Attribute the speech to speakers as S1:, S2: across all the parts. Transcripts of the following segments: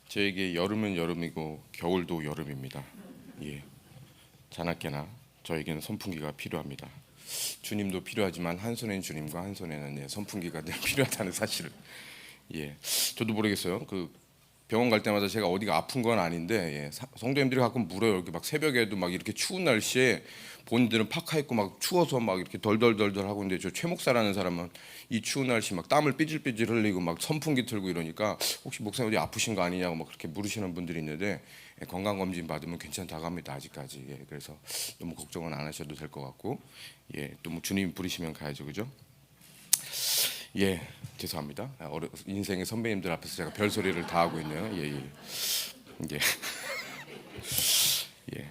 S1: 저에게 여름은 여름이고 겨울도 여름입니다. 예, 자나깨나 저에게는 선풍기가 필요합니다. 주님도 필요하지만 한 손에는 주님과 한 손에는 선풍기가 늘 필요하다는 사실을. 예, 저도 모르겠어요. 그 병원 갈 때마다 제가 어디가 아픈 건 아닌데 성도님들이 가끔 물어요. 이렇게 막 새벽에도 막 이렇게 추운 날씨에 본인들은 파카 입고 막 추워서 막 이렇게 덜덜덜덜 하고 있는데 저 최 목사라는 사람은 이 추운 날씨 막 땀을 삐질삐질 흘리고 막 선풍기 틀고 이러니까 혹시 목사님 어디 아프신 거 아니냐고 막 그렇게 물으시는 분들이 있는데 건강 검진 받으면 괜찮다고 합니다. 아직까지. 그래서 너무 걱정은 안 하셔도 될 것 같고 또 뭐 주님 부르시면 가야죠, 그죠? 죄송합니다. 인생의 선배님들 앞에서 제가 별소리를 다 하고 있네요. 예.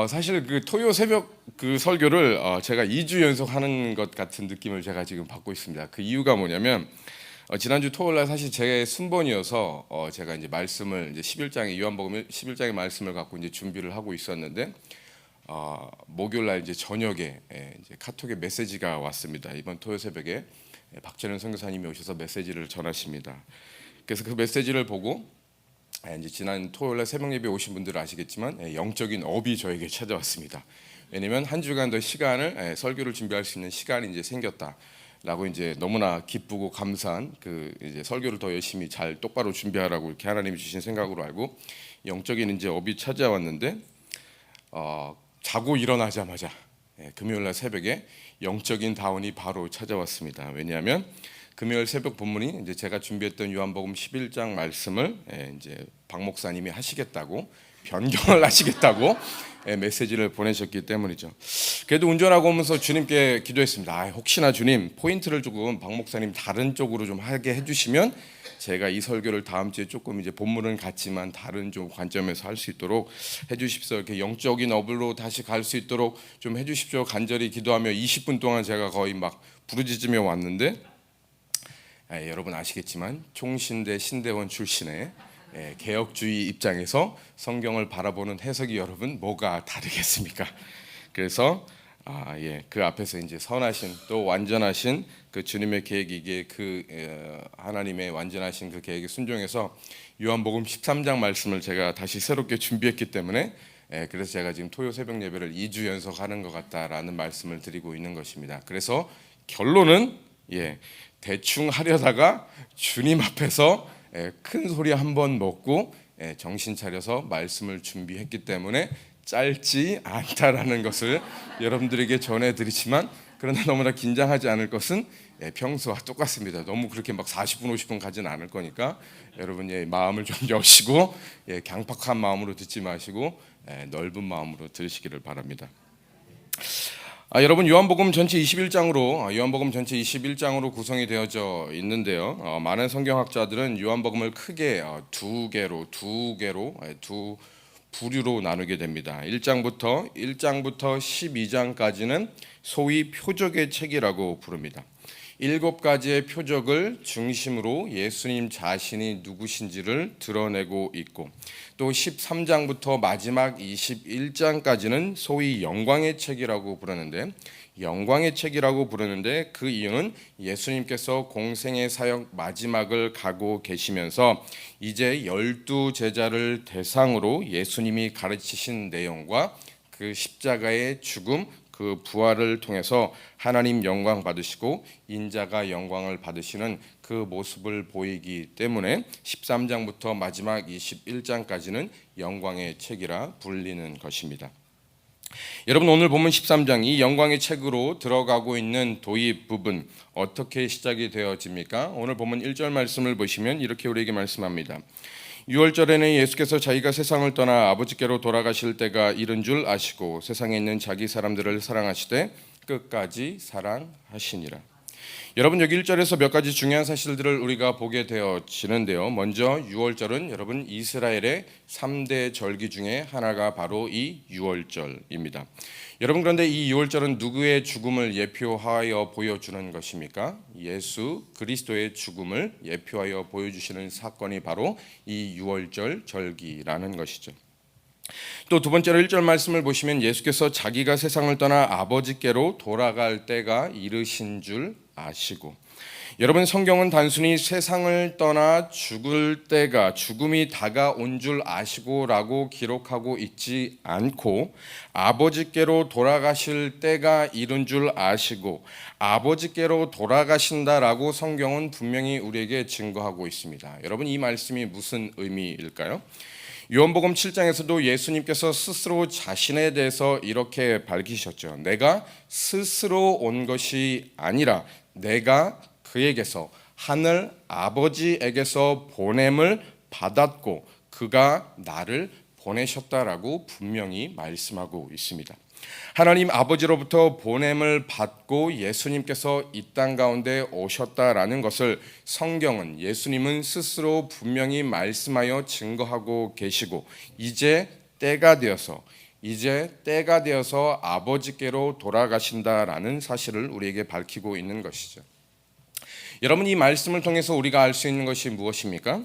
S1: 사실 그 토요 새벽 그 설교를 제가 2주 연속 하는 것 같은 느낌을 제가 지금 받고 있습니다. 그 이유가 뭐냐면 지난주 토요일 날 사실 제 순번이어서 제가 이제 말씀을 이제 11장의 요한복음 11장의 말씀을 갖고 이제 준비를 하고 있었는데 목요일 날 이제 저녁에 이제 카톡에 메시지가 왔습니다. 이번 토요 새벽에 박재련 선교사님이 오셔서 메시지를 전하십니다. 그래서 그 메시지를 보고 이제 지난 토요일 날 새벽 예배 오신 분들은 아시겠지만 영적인 업이 저에게 찾아왔습니다. 왜냐면 한 주간 더 시간을 설교를 준비할 수 있는 시간이 이제 생겼다라고 이제 너무나 기쁘고 감사한 그 이제 설교를 더 열심히 잘 똑바로 준비하라고 이렇게 하나님이 주신 생각으로 알고 영적인 이제 업이 찾아왔는데 자고 일어나자마자 금요일 날 새벽에 영적인 다운이 바로 찾아왔습니다. 왜냐하면 금요일 새벽 본문이 이제 제가 준비했던 요한복음 11장 말씀을 이제 박 목사님이 하시겠다고 변경을 하시겠다고 메시지를 보내셨기 때문이죠. 그래도 운전하고 오면서 주님께 기도했습니다. 혹시나 주님 포인트를 조금 박 목사님 다른 쪽으로 좀 하게 해주시면 제가 이 설교를 다음 주에 조금 이제 본문은 같지만 다른 좀 관점에서 할 수 있도록 해주십시오. 이렇게 영적인 업으로 다시 갈 수 있도록 좀 해주십시오. 간절히 기도하며 20분 동안 제가 거의 막 부르짖으며 왔는데 여러분 아시겠지만 총신대 신대원 출신의 개혁주의 입장에서 성경을 바라보는 해석이 여러분 뭐가 다르겠습니까? 그래서 그 앞에서 이제 선하신 또 완전하신 그 주님의 계획이기에 그 하나님의 완전하신 그 계획에 순종해서 요한복음 13장 말씀을 제가 다시 새롭게 준비했기 때문에 그래서 제가 지금 토요 새벽 예배를 2주 연속하는 것 같다라는 말씀을 드리고 있는 것입니다. 그래서 결론은 대충 하려다가 주님 앞에서 큰 소리 한번 먹고 정신 차려서 말씀을 준비했기 때문에 짧지 않다라는 것을 여러분들에게 전해드리지만 그러나 너무나 긴장하지 않을 것은 평소와 똑같습니다. 너무 그렇게 막 40분 50분 가지는 않을 거니까 여러분 마음을 좀 여시고 강팍한 마음으로 듣지 마시고 넓은 마음으로 들으시기를 바랍니다. 여러분 요한복음 전체 21장으로 구성이 되어져 있는데요. 많은 성경학자들은 요한복음을 크게 두 부류로 나누게 됩니다. 1장부터 12장까지는 소위 표적의 책이라고 부릅니다. 7가지의 표적을 중심으로 예수님 자신이 누구신지를 드러내고 있고 또 13장부터 마지막 21장까지는 소위 영광의 책이라고 부르는데 그 이유는 예수님께서 공생의 사역 마지막을 가고 계시면서 이제 12제자를 대상으로 예수님이 가르치신 내용과 그 십자가의 죽음 그 부활을 통해서 하나님 영광 받으시고 인자가 영광을 받으시는 그 모습을 보이기 때문에 13장부터 마지막 21장까지는 영광의 책이라 불리는 것입니다. 여러분 오늘 본문 13장 이 영광의 책으로 들어가고 있는 도입 부분 어떻게 시작이 되어집니까? 오늘 본문 1절 말씀을 보시면 이렇게 우리에게 말씀합니다. 6월절에는 예수께서 자기가 세상을 떠나 아버지께로 돌아가실 때가 이른 줄 아시고 세상에 있는 자기 사람들을 사랑하시되 끝까지 사랑하시니라. 여러분 여기 1절에서 몇 가지 중요한 사실들을 우리가 보게 되어지는데요. 먼저 6월절은 여러분 이스라엘의 3대 절기 중에 하나가 바로 이 6월절입니다. 여러분 그런데 이 6월절은 누구의 죽음을 예표하여 보여주는 것입니까? 예수 그리스도의 죽음을 예표하여 보여주시는 사건이 바로 이 6월절 절기라는 것이죠. 또 두 번째로 1절 말씀을 보시면 예수께서 자기가 세상을 떠나 아버지께로 돌아갈 때가 이르신 줄 아시고. 여러분, 성경은 단순히 세상을 떠나 죽을 때가 죽음이 다가온 줄 아시고라고 기록하고 있지 않고 아버지께로 돌아가실 때가 이른 줄 아시고 아버지께로 돌아가신다라고 성경은 분명히 우리에게 증거하고 있습니다. 여러분, 이 말씀이 무슨 의미일까요? 요한복음 7장에서도 예수님께서 스스로 자신에 대해서 이렇게 밝히셨죠. 내가 스스로 온 것이 아니라 내가 그에게서 하늘 아버지에게서 보냄을 받았고 그가 나를 보내셨다라고 분명히 말씀하고 있습니다. 하나님 아버지로부터 보냄을 받고 예수님께서 이 땅 가운데 오셨다라는 것을 성경은 예수님은 스스로 분명히 말씀하여 증거하고 계시고 이제 때가 되어서 아버지께로 돌아가신다라는 사실을 우리에게 밝히고 있는 것이죠. 여러분, 이 말씀을 통해서 우리가 알 수 있는 것이 무엇입니까?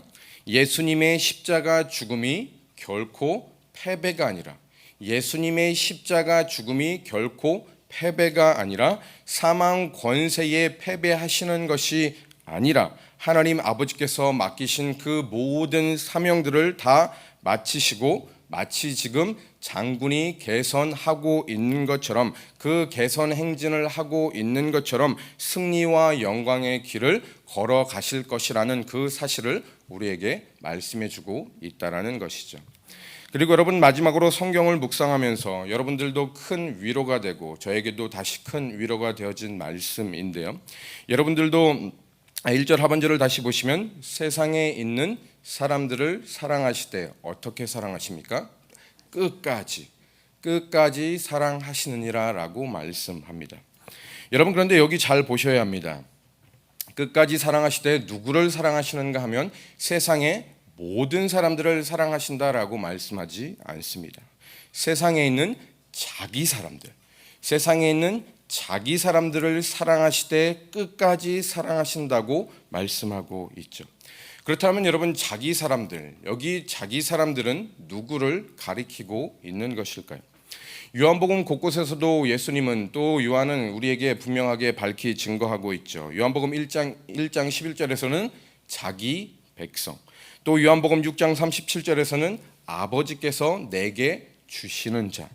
S1: 예수님의 십자가 죽음이 결코 패배가 아니라 예수님의 십자가 죽음이 결코 패배가 아니라 사망 권세에 패배하시는 것이 아니라 하나님 아버지께서 맡기신 그 모든 사명들을 다 마치시고 마치 지금 장군이 개선하고 있는 것처럼 그 개선 행진을 하고 있는 것처럼 승리와 영광의 길을 걸어가실 것이라는 그 사실을 우리에게 말씀해 주고 있다라는 것이죠. 그리고 여러분, 마지막으로 성경을 묵상하면서 여러분들도 큰 위로가 되고 저에게도 다시 큰 위로가 되어진 말씀인데요. 여러분들도 1절 하반절을 다시 보시면 세상에 있는 사람들을 사랑하실 때 어떻게 사랑하십니까? 끝까지 사랑하시느니라 라고 말씀합니다. 여러분, 그런데 여기 잘 보셔야 합니다. 끝까지 사랑하실 때 누구를 사랑하시는가 하면 세상의 모든 사람들을 사랑하신다라고 말씀하지 않습니다. 세상에 있는 자기 사람들을 사랑하시되 끝까지 사랑하신다고 말씀하고 있죠. 그렇다면 여러분, 여기 자기 사람들은 누구를 가리키고 있는 것일까요? 요한복음 곳곳에서도 예수님은 또 요한은 우리에게 분명하게 밝히 증거하고 있죠. 요한복음 1장 11절에서는 자기 백성, 또 요한복음 6장 37절에서는 아버지께서 내게 주시는 자,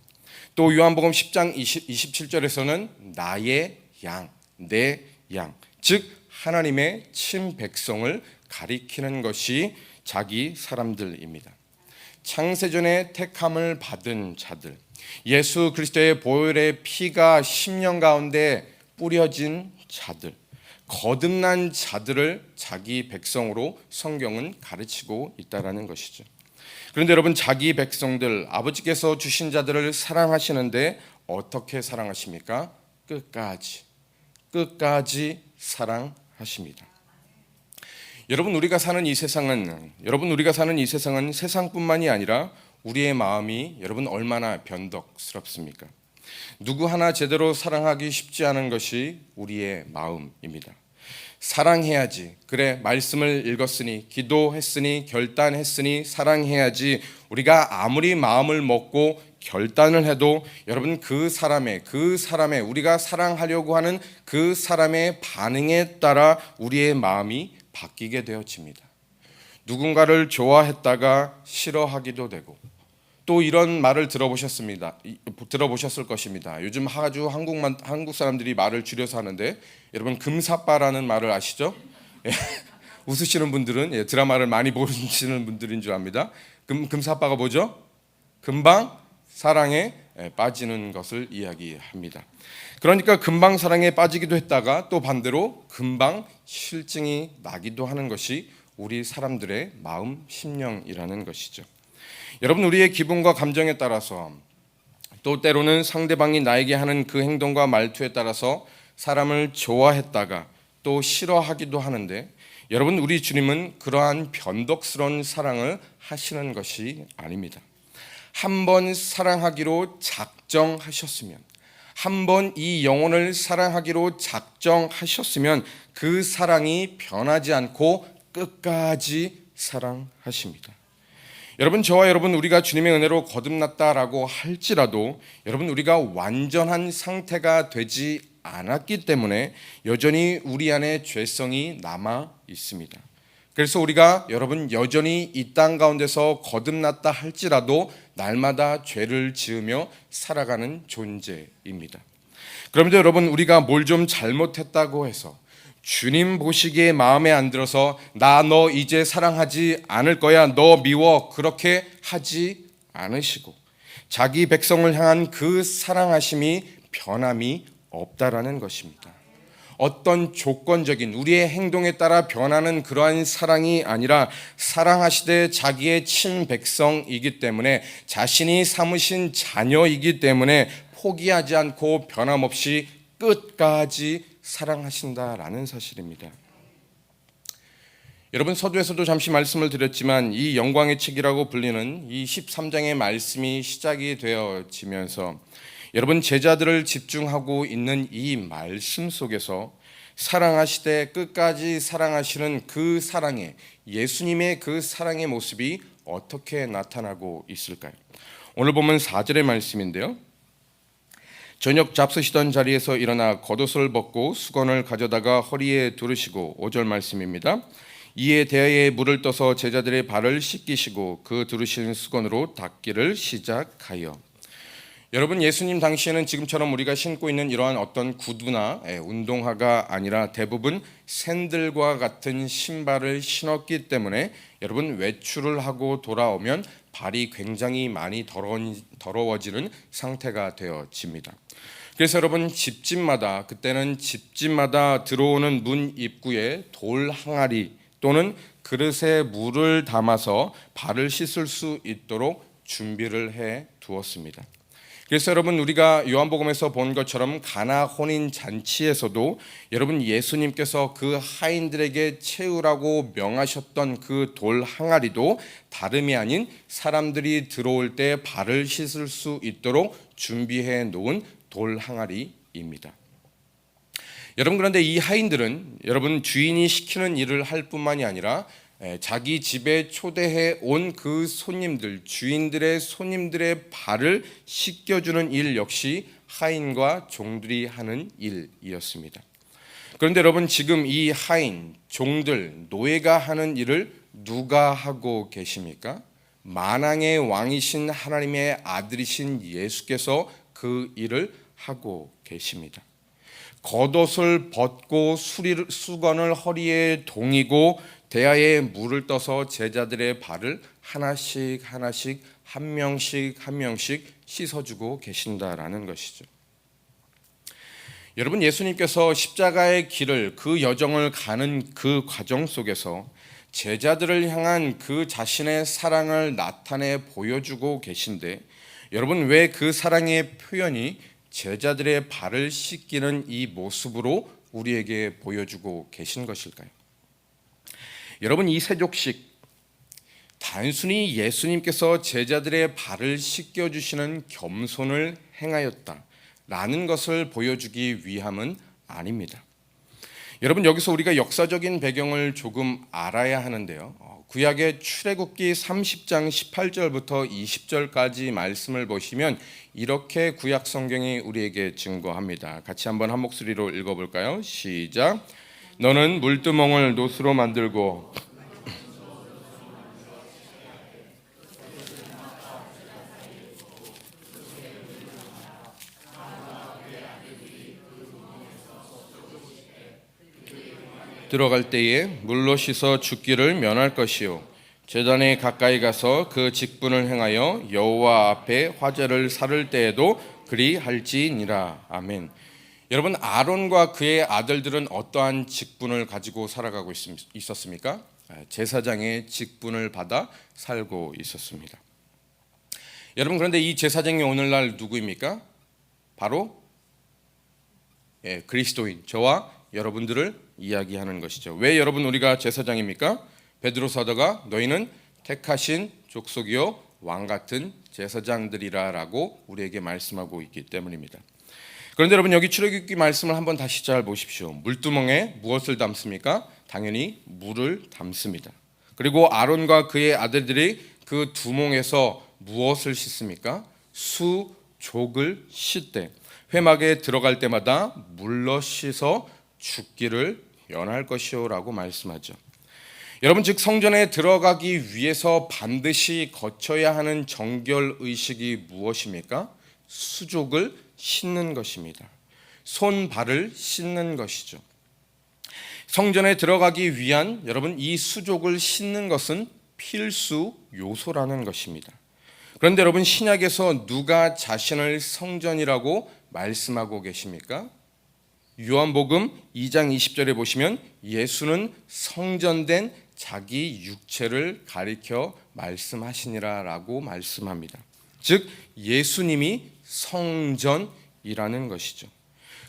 S1: 또 요한복음 10장 27절에서는 나의 양, 내 양, 즉 하나님의 친백성을 가리키는 것이 자기 사람들입니다. 창세전에 택함을 받은 자들, 예수 그리스도의 보혈의 피가 심령 가운데 뿌려진 자들, 거듭난 자들을 자기 백성으로 성경은 가르치고 있다라는 것이죠. 그런데 여러분, 자기 백성들, 아버지께서 주신 자들을 사랑하시는데 어떻게 사랑하십니까? 끝까지 사랑하십니다. 여러분, 우리가 사는 이 세상은 세상뿐만이 아니라 우리의 마음이 여러분 얼마나 변덕스럽습니까? 누구 하나 제대로 사랑하기 쉽지 않은 것이 우리의 마음입니다. 사랑해야지. 그래, 말씀을 읽었으니, 기도했으니, 결단했으니 사랑해야지. 우리가 아무리 마음을 먹고 결단을 해도 여러분, 그 사람의 우리가 사랑하려고 하는 그 사람의 반응에 따라 우리의 마음이 바뀌게 되어집니다. 누군가를 좋아했다가 싫어하기도 되고, 또 이런 말을 들어보셨을 것입니다. 요즘 아주 한국 사람들이 말을 줄여서 하는데, 여러분 금사빠라는 말을 아시죠? 웃으시는 분들은 드라마를 많이 보시는 분들인 줄 압니다. 금사빠가 뭐죠? 금방 사랑에 빠지는 것을 이야기합니다. 그러니까 금방 사랑에 빠지기도 했다가 또 반대로 금방 실증이 나기도 하는 것이 우리 사람들의 마음 심령이라는 것이죠. 여러분, 우리의 기분과 감정에 따라서, 또 때로는 상대방이 나에게 하는 그 행동과 말투에 따라서 사람을 좋아했다가 또 싫어하기도 하는데, 여러분, 우리 주님은 그러한 변덕스러운 사랑을 하시는 것이 아닙니다. 한 번 사랑하기로 작정하셨으면, 한 번 이 영혼을 사랑하기로 작정하셨으면 그 사랑이 변하지 않고 끝까지 사랑하십니다. 여러분, 저와 여러분, 우리가 주님의 은혜로 거듭났다라고 할지라도 여러분, 우리가 완전한 상태가 되지 않았기 때문에 여전히 우리 안에 죄성이 남아 있습니다. 그래서 우리가 여러분 여전히 이 땅 가운데서 거듭났다 할지라도 날마다 죄를 지으며 살아가는 존재입니다. 그런데 여러분 우리가 뭘 좀 잘못했다고 해서 주님 보시기에 마음에 안 들어서 나 너 이제 사랑하지 않을 거야 너 미워 그렇게 하지 않으시고 자기 백성을 향한 그 사랑하심이 변함이 없다라는 것입니다. 어떤 조건적인 우리의 행동에 따라 변하는 그러한 사랑이 아니라 사랑하시되 자기의 친백성이기 때문에 자신이 삼으신 자녀이기 때문에 포기하지 않고 변함없이 끝까지 사랑하신다라는 사실입니다. 여러분 서두에서도 잠시 말씀을 드렸지만 이 영광의 책이라고 불리는 이 13장의 말씀이 시작이 되어지면서 여러분 제자들을 집중하고 있는 이 말씀 속에서 사랑하시되 끝까지 사랑하시는 그 사랑의 예수님의 그 사랑의 모습이 어떻게 나타나고 있을까요? 오늘 보면 4절의 말씀인데요. 저녁 잡수시던 자리에서 일어나 겉옷을 벗고 수건을 가져다가 허리에 두르시고 5절 말씀입니다. 이에 대야에 물을 떠서 제자들의 발을 씻기시고 그 두르신 수건으로 닦기를 시작하여. 여러분 예수님 당시에는 지금처럼 우리가 신고 있는 이러한 어떤 구두나 운동화가 아니라 대부분 샌들과 같은 신발을 신었기 때문에 여러분 외출을 하고 돌아오면 발이 굉장히 많이 더러워지는 상태가 되어집니다. 그래서 여러분 집집마다 그때는 집집마다 들어오는 문 입구에 돌 항아리 또는 그릇에 물을 담아서 발을 씻을 수 있도록 준비를 해 두었습니다. 그래서 여러분 우리가 요한복음에서 본 것처럼 가나 혼인 잔치에서도 여러분 예수님께서 그 하인들에게 채우라고 명하셨던 그 돌 항아리도 다름이 아닌 사람들이 들어올 때 발을 씻을 수 있도록 준비해 놓은 돌 항아리입니다. 여러분 그런데 이 하인들은 여러분 주인이 시키는 일을 할 뿐만이 아니라 자기 집에 초대해 온 그 손님들, 주인들의 손님들의 발을 씻겨주는 일 역시 하인과 종들이 하는 일이었습니다. 그런데 여러분 지금 이 하인, 종들, 노예가 하는 일을 누가 하고 계십니까? 만왕의 왕이신 하나님의 아들이신 예수께서 그 일을 하고 계십니다. 겉옷을 벗고 수건을 허리에 동이고 대야에 물을 떠서 제자들의 발을 하나씩 한 명씩 씻어주고 계신다라는 것이죠. 여러분 예수님께서 십자가의 길을 그 여정을 가는 그 과정 속에서 제자들을 향한 그 자신의 사랑을 나타내 보여주고 계신데 여러분 왜 그 사랑의 표현이 제자들의 발을 씻기는 이 모습으로 우리에게 보여주고 계신 것일까요? 여러분 이 세족식 단순히 예수님께서 제자들의 발을 씻겨주시는 겸손을 행하였다라는 것을 보여주기 위함은 아닙니다. 여러분 여기서 우리가 역사적인 배경을 조금 알아야 하는데요. 구약의 출애굽기 30장 18절부터 20절까지 말씀을 보시면 이렇게 구약 성경이 우리에게 증거합니다. 같이 한번 한 목소리로 읽어볼까요? 시작. 너는 물두멍을 노수로 만들고 들어갈 때에 물로 씻어 죽기를 면할 것이요 제단에 가까이 가서 그 직분을 행하여 여호와 앞에 화제를 살을 때에도 그리 할지니라. 아멘. 여러분 아론과 그의 아들들은 어떠한 직분을 가지고 살아가고 있었습니까? 제사장의 직분을 받아 살고 있었습니다. 여러분 그런데 이 제사장이 오늘날 누구입니까? 바로 그리스도인 저와 여러분들을 이야기하는 것이죠. 왜 여러분 우리가 제사장입니까? 베드로 사도가 너희는 택하신 족속이요 왕 같은 제사장들이라라고 우리에게 말씀하고 있기 때문입니다. 그런데 여러분 여기 출애굽기 말씀을 한번 다시 잘 보십시오. 물두멍에 무엇을 담습니까? 당연히 물을 담습니다. 그리고 아론과 그의 아들들이 그 두멍에서 무엇을 씻습니까? 수족을 씻되 회막에 들어갈 때마다 물러 씻어 죽기를 면할 것이요라고 말씀하죠. 여러분, 즉 성전에 들어가기 위해서 반드시 거쳐야 하는 정결 의식이 무엇입니까? 수족을 씻는 것입니다. 손 발을 씻는 것이죠. 성전에 들어가기 위한 여러분 이 수족을 씻는 것은 필수 요소라는 것입니다. 그런데 여러분, 신약에서 누가 자신을 성전이라고 말씀하고 계십니까? 요한복음 2장 20절에 보시면 예수는 성전된 자기 육체를 가리켜 말씀하시니라라고 말씀합니다. 즉 예수님이 성전이라는 것이죠.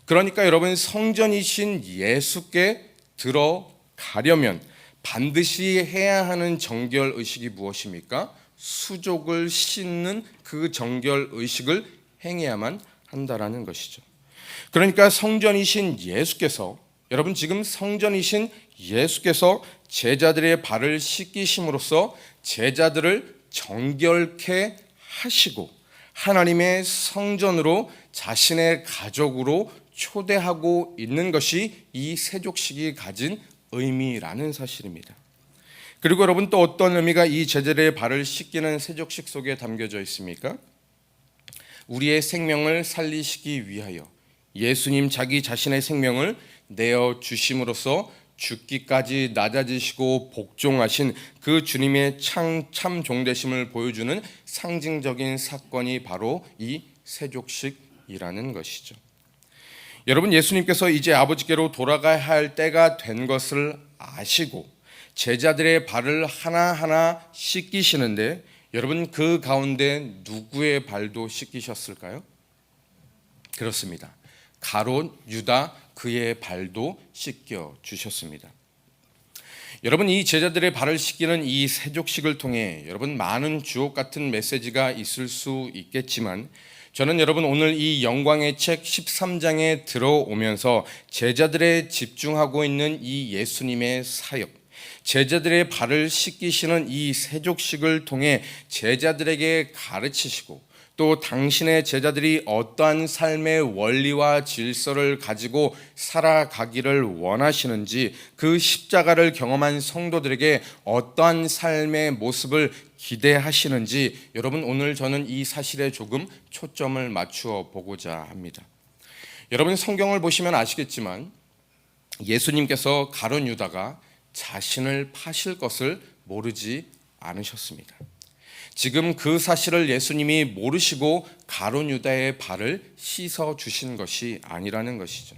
S1: 그러니까 여러분, 성전이신 예수께 들어가려면 반드시 해야 하는 정결 의식이 무엇입니까? 수족을 씻는 그 정결 의식을 행해야만 한다라는 것이죠. 그러니까 성전이신 예수께서, 여러분 지금 성전이신 예수께서 제자들의 발을 씻기심으로써 제자들을 정결케 하시고 하나님의 성전으로 자신의 가족으로 초대하고 있는 것이 이 세족식이 가진 의미라는 사실입니다. 그리고 여러분, 또 어떤 의미가 이 제자들의 발을 씻기는 세족식 속에 담겨져 있습니까? 우리의 생명을 살리시기 위하여 예수님 자기 자신의 생명을 내어 주심으로써 죽기까지 낮아지시고 복종하신 그 주님의 참 종되심을 보여주는 상징적인 사건이 바로 이 세족식이라는 것이죠. 여러분, 예수님께서 이제 아버지께로 돌아가야 할 때가 된 것을 아시고 제자들의 발을 하나하나 씻기시는데, 여러분 그 가운데 누구의 발도 씻기셨을까요? 그렇습니다. 가롯 유다 그의 발도 씻겨 주셨습니다. 여러분, 이 제자들의 발을 씻기는 이 세족식을 통해 여러분 많은 주옥 같은 메시지가 있을 수 있겠지만, 저는 여러분 오늘 이 영광의 책 13장에 들어오면서 제자들의 집중하고 있는 이 예수님의 사역, 제자들의 발을 씻기시는 이 세족식을 통해 제자들에게 가르치시고 또 당신의 제자들이 어떠한 삶의 원리와 질서를 가지고 살아가기를 원하시는지, 그 십자가를 경험한 성도들에게 어떠한 삶의 모습을 기대하시는지, 여러분 오늘 저는 이 사실에 조금 초점을 맞추어 보고자 합니다. 여러분, 성경을 보시면 아시겠지만 예수님께서 가룟 유다가 자신을 파실 것을 모르지 않으셨습니다. 지금 그 사실을 예수님이 모르시고 가룟 유다의 발을 씻어 주신 것이 아니라는 것이죠.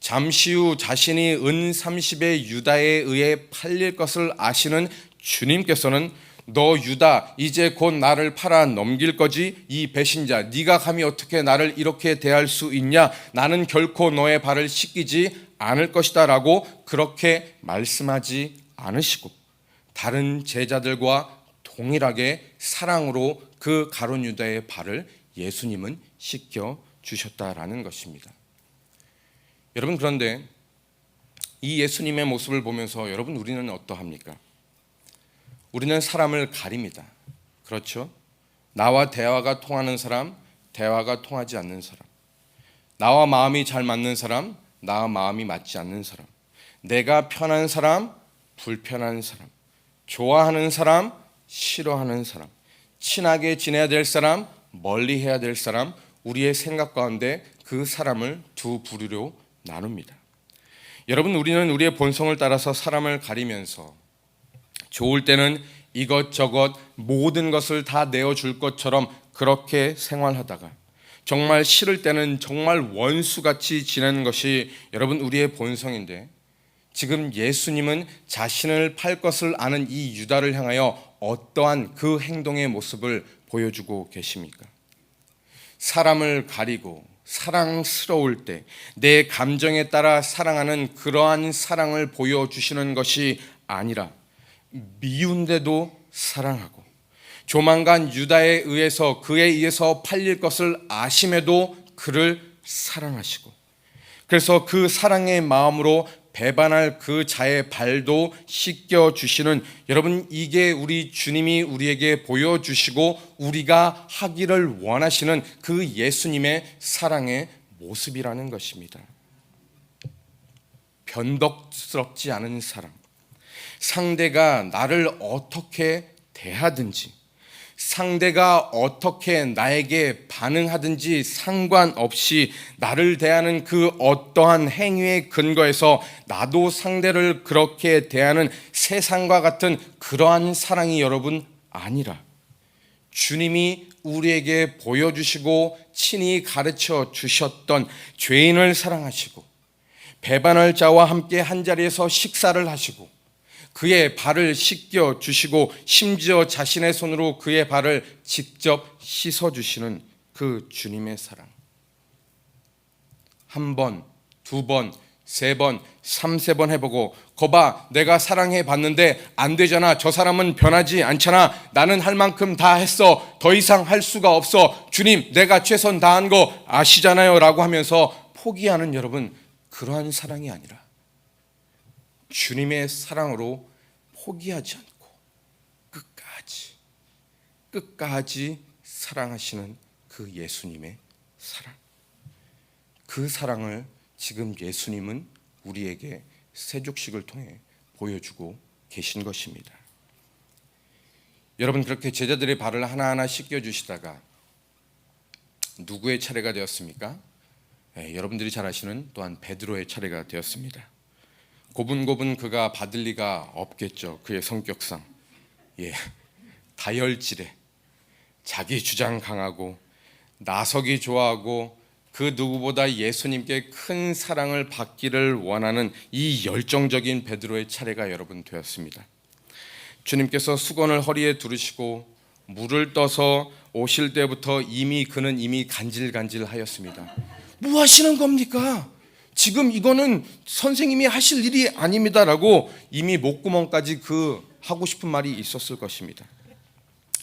S1: 잠시 후 자신이 은 30의 유다에 의해 팔릴 것을 아시는 주님께서는 너 유다, 이제 곧 나를 팔아 넘길 거지? 이 배신자, 네가 감히 어떻게 나를 이렇게 대할 수 있냐? 나는 결코 너의 발을 씻기지 않을 것이다 라고 그렇게 말씀하지 않으시고 다른 제자들과 동일하게 사랑으로 그 가룟 유다의 발을 예수님은 씻겨 주셨다라는 것입니다. 여러분, 그런데 이 예수님의 모습을 보면서 여러분 우리는 어떠합니까? 우리는 사람을 가립니다. 그렇죠? 나와 대화가 통하는 사람, 대화가 통하지 않는 사람, 나와 마음이 잘 맞는 사람, 나와 마음이 맞지 않는 사람, 내가 편한 사람, 불편한 사람, 좋아하는 사람, 싫어하는 사람, 친하게 지내야 될 사람, 멀리 해야 될 사람, 우리의 생각 가운데 그 사람을 두 부류로 나눕니다. 여러분, 우리는 우리의 본성을 따라서 사람을 가리면서 좋을 때는 이것저것 모든 것을 다 내어줄 것처럼 그렇게 생활하다가 정말 싫을 때는 정말 원수같이 지내는 것이 여러분 우리의 본성인데, 지금 예수님은 자신을 팔 것을 아는 이 유다를 향하여 어떠한 그 행동의 모습을 보여주고 계십니까? 사람을 가리고 사랑스러울 때 내 감정에 따라 사랑하는 그러한 사랑을 보여주시는 것이 아니라 미운데도 사랑하고 조만간 유다에 의해서 그에 의해서 팔릴 것을 아심에도 그를 사랑하시고, 그래서 그 사랑의 마음으로 배반할 그 자의 발도 씻겨 주시는, 여러분, 이게 우리 주님이 우리에게 보여주시고 우리가 하기를 원하시는 그 예수님의 사랑의 모습이라는 것입니다. 변덕스럽지 않은 사랑, 상대가 나를 어떻게 대하든지, 상대가 어떻게 나에게 반응하든지 상관없이 나를 대하는 그 어떠한 행위의 근거에서 나도 상대를 그렇게 대하는 세상과 같은 그러한 사랑이 여러분 아니라, 주님이 우리에게 보여주시고 친히 가르쳐 주셨던, 죄인을 사랑하시고 배반할 자와 함께 한자리에서 식사를 하시고 그의 발을 씻겨 주시고 심지어 자신의 손으로 그의 발을 직접 씻어 주시는 그 주님의 사랑. 한 번, 두 번, 세 번, 3~4번 해보고, 거봐, 내가 사랑해 봤는데 안 되잖아. 저 사람은 변하지 않잖아. 나는 할 만큼 다 했어. 더 이상 할 수가 없어. 주님, 내가 최선 다한 거 아시잖아요 라고 하면서 포기하는, 여러분, 그러한 사랑이 아니라 주님의 사랑으로 포기하지 않고 끝까지 사랑하시는 그 예수님의 사랑. 그 사랑을 지금 예수님은 우리에게 세족식을 통해 보여주고 계신 것입니다. 여러분, 그렇게 제자들의 발을 하나하나 씻겨주시다가 누구의 차례가 되었습니까? 여러분들이 잘 아시는 또한 베드로의 차례가 되었습니다. 고분고분 그가 받을 리가 없겠죠. 그의 성격상. 다혈질에 자기 주장 강하고 나서기 좋아하고 그 누구보다 예수님께 큰 사랑을 받기를 원하는 이 열정적인 베드로의 차례가 여러분 되었습니다. 주님께서 수건을 허리에 두르시고 물을 떠서 오실 때부터 그는 이미 간질간질하였습니다. 뭐 하시는 겁니까? 지금 이거는 선생님이 하실 일이 아닙니다라고 이미 목구멍까지 하고 싶은 말이 있었을 것입니다.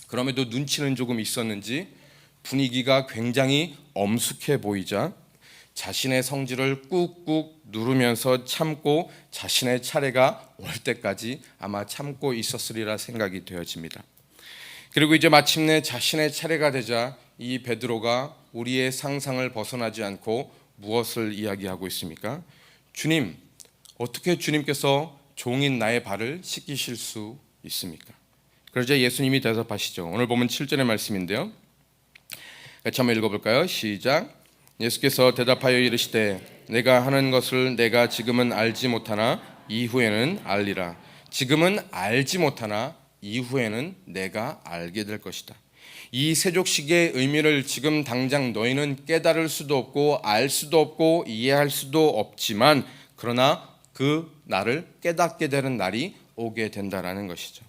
S1: 그럼에도 눈치는 조금 있었는지 분위기가 굉장히 엄숙해 보이자 자신의 성질을 꾹꾹 누르면서 참고 자신의 차례가 올 때까지 아마 참고 있었으리라 생각이 되어집니다. 그리고 이제 마침내 자신의 차례가 되자 이 베드로가 우리의 상상을 벗어나지 않고 무엇을 이야기하고 있습니까? 주님, 어떻게 주님께서 종인 나의 발을 씻기실 수 있습니까? 그러자 예수님이 대답하시죠. 오늘 보면 7절의 말씀인데요. 같이 한번 읽어볼까요? 시작. 예수께서 대답하여 이르시되 내가 하는 것을 내가 지금은 알지 못하나 이후에는 알리라. 지금은 알지 못하나 이후에는 내가 알게 될 것이다. 이 세족식의 의미를 지금 당장 너희는 깨달을 수도 없고 알 수도 없고 이해할 수도 없지만, 그러나 그 날을 깨닫게 되는 날이 오게 된다라는 것이죠.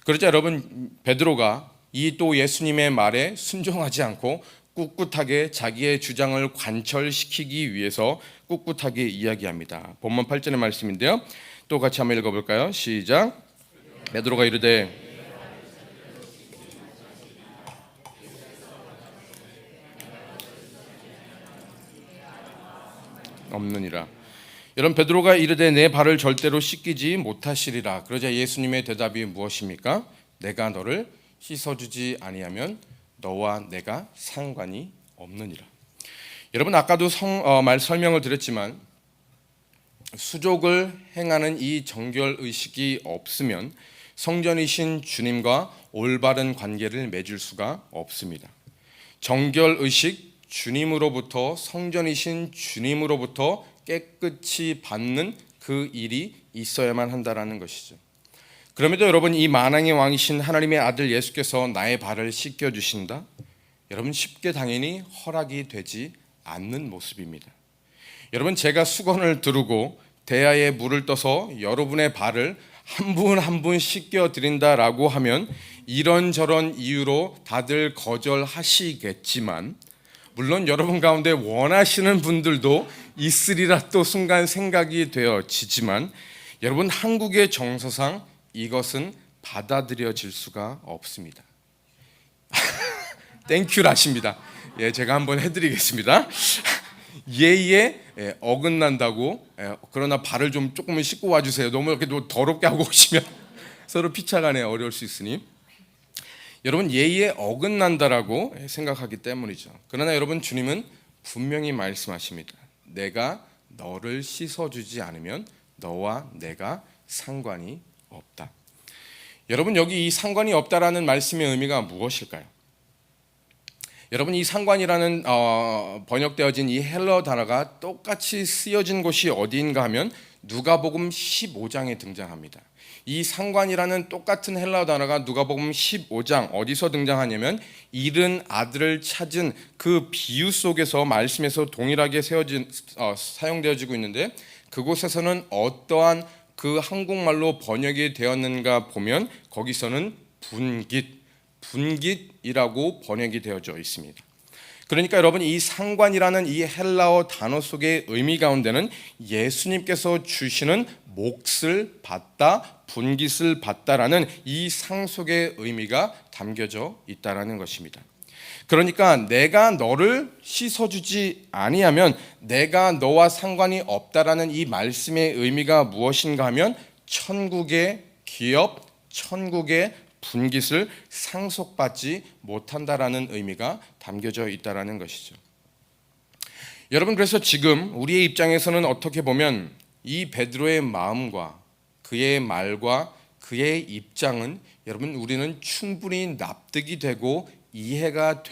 S1: 그러자 여러분, 베드로가 이 또 예수님의 말에 순종하지 않고 꿋꿋하게 자기의 주장을 관철시키기 위해서 꿋꿋하게 이야기합니다. 본문 8절의 말씀인데요. 또 같이 한번 읽어볼까요? 시작. 베드로가 이르되 없느니라. 여러분, 베드로가 이르되 내 발을 절대로 씻기지 못하시리라. 그러자 예수님의 대답이 무엇입니까? 내가 너를 씻어주지 아니하면 너와 내가 상관이 없느니라. 여러분, 아까도 말 설명을 드렸지만 수족을 행하는 이 정결 의식이 없으면 성전이신 주님과 올바른 관계를 맺을 수가 없습니다. 정결 의식, 주님으로부터, 성전이신 주님으로부터 깨끗이 받는 그 일이 있어야만 한다라는 것이죠. 그럼에도 여러분, 이 만왕의 왕이신 하나님의 아들 예수께서 나의 발을 씻겨주신다? 여러분, 쉽게 당연히 허락이 되지 않는 모습입니다. 여러분, 제가 수건을 두르고 대야에 물을 떠서 여러분의 발을 한 분 한 분 씻겨드린다라고 하면 이런저런 이유로 다들 거절하시겠지만, 물론 여러분 가운데 원하시는 분들도 있으리라 또 순간 생각이 되어지지만, 여러분, 한국의 정서상 이것은 받아들여질 수가 없습니다. 땡큐라십니다. 제가 한번 해드리겠습니다. 예예, 어긋난다고 그러나 발을 좀 조금은 씻고 와주세요. 너무 이렇게 더럽게 하고 오시면 서로 피차간에 어려울 수 있으니 여러분 예의에 어긋난다라고 생각하기 때문이죠. 그러나 여러분 주님은 분명히 말씀하십니다. 내가 너를 씻어주지 않으면 너와 내가 상관이 없다. 여러분 여기 이 상관이 없다라는 말씀의 의미가 무엇일까요? 여러분 이 상관이라는 번역되어진 이 헬러 단어가 똑같이 쓰여진 곳이 어디인가 하면 누가복음 15장에 등장합니다. 이 상관이라는 똑같은 헬러 단어가 누가복음 15장 어디서 등장하냐면 잃은 아들을 찾은 그 비유 속에서 말씀에서 동일하게 사용되어지고 있는데 그곳에서는 어떠한 그 한국말로 번역이 되었는가 보면 거기서는 분깃이라고 번역이 되어져 있습니다. 그러니까 여러분 이 상관이라는 이 헬라어 단어 속의 의미 가운데는 예수님께서 주시는 몫을 받다, 분깃을 받다라는 이 상속의 의미가 담겨져 있다라는 것입니다. 그러니까 내가 너를 씻어주지 아니하면 내가 너와 상관이 없다라는 이 말씀의 의미가 무엇인가 하면 천국의 기업, 천국의 분깃을 상속받지 못한다라는 의미가 담겨져 있다라는 것이죠. 여러분 그래서 지금 우리의 입장에서는 어떻게 보면 이 베드로의 마음과 그의 말과 그의 입장은 여러분 우리는 충분히 납득이 되고 이해가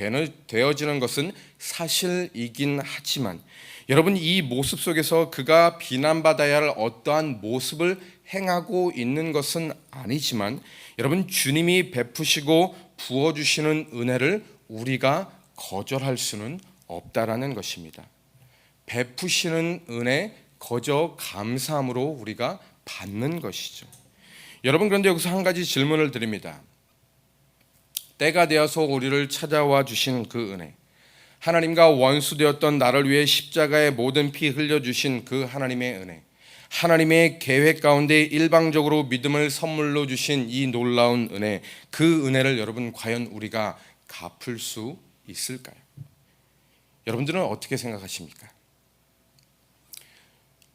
S1: 되어지는 것은 사실이긴 하지만 여러분 이 모습 속에서 그가 비난받아야 할 어떠한 모습을 행하고 있는 것은 아니지만 여러분 주님이 베푸시고 부어주시는 은혜를 우리가 거절할 수는 없다라는 것입니다. 베푸시는 은혜 거저 감사함으로 우리가 받는 것이죠. 여러분 그런데 여기서 한 가지 질문을 드립니다. 때가 되어서 우리를 찾아와 주신 그 은혜, 하나님과 원수되었던 나를 위해 십자가의 모든 피 흘려주신 그 하나님의 은혜, 하나님의 계획 가운데 일방적으로 믿음을 선물로 주신 이 놀라운 은혜, 그 은혜를 여러분 과연 우리가 갚을 수 있을까요? 여러분들은 어떻게 생각하십니까?